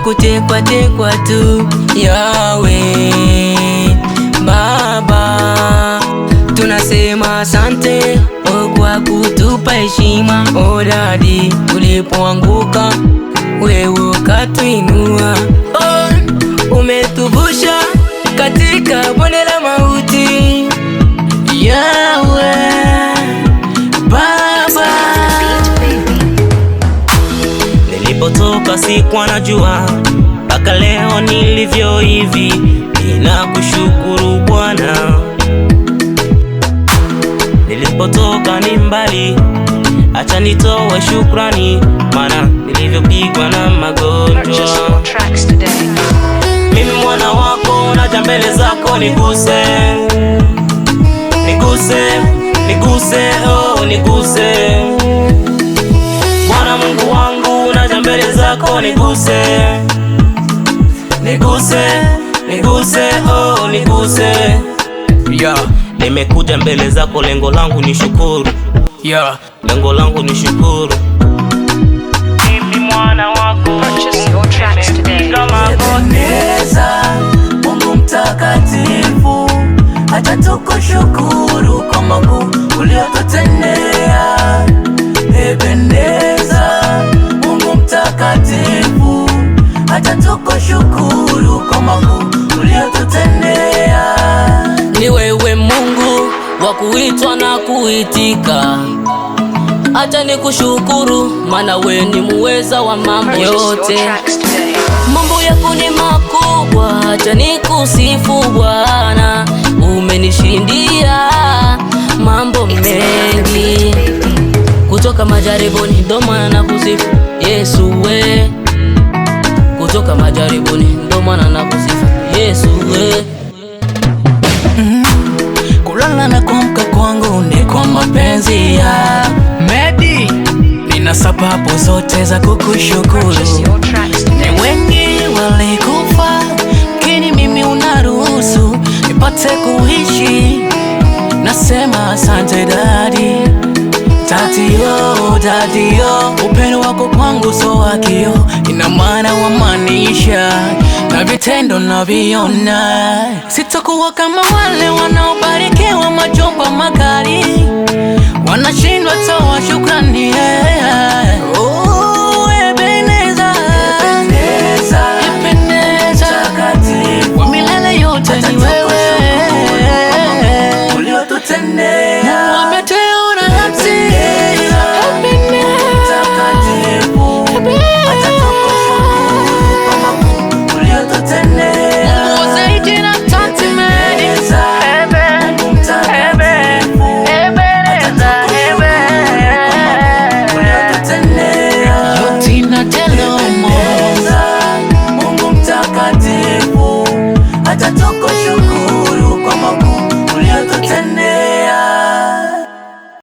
kutekwa tekwa tu. Yahweh Baba, tunasema asante kwa kutupa heshima. Oh Daddy, tulipoanguka wewe ukatuinua. Oh, umetuvusha katika bonde la mauti. Yahweh Baba, nilipotoka sikuwa najua, mpaka leo nilivyo hivi. Ninakushukuru Bwana. Nilipotoka ni mbali, acha nitoe shukrani, maana nilivyopigwa na magonjwa. Mimi mwana wako naja mbele zako, niguse, niguse, niguse, oh niguse. Bwana Mungu wangu naja mbele zako, niguse, niguse, niguse, oh niguse. yeah. Nimekuja mbele zako, lengo langu ni shukuru, Yeah. lengo langu ni shukuru. Mimi mwana wako, Ebeneza, Mungu mtakatifu, acha tukushukuru kwa makuu uliyotutendea. Ebeneza, Mungu mtakatifu, acha tukushukuru kwa makuu uliyotutendea. Ni wewe Mungu wa kuitwa na kuitika, acha nikushukuru, maana wewe ni muweza wa mambo yote. Mambo yako ni makubwa, acha nikusifu Bwana. Umenishindia mambo mengi, kutoka majaribuni ndo maana nakusifu Yesu we. Kutoka majaribuni ndo maana nakusifu Yesu we. Kulala na kuamka kwangu ni kwa mapenzi ya Medi. Nina sababu zote za kukushukuru. Ni wengi walikufa, lakini mimi unaruhusu nipate kuishi. Nasema asante Daddy, Daddy oh, Daddy oh. Upendo wako kwangu so wakio, ina maana wamaanisha na vitendo naviona. Sitakuwa kama wale wanaobarikiwa majumba makali, wanashindwa toa shukrani. Oh, Ebeneza, Ebeneza, wa milele yote ni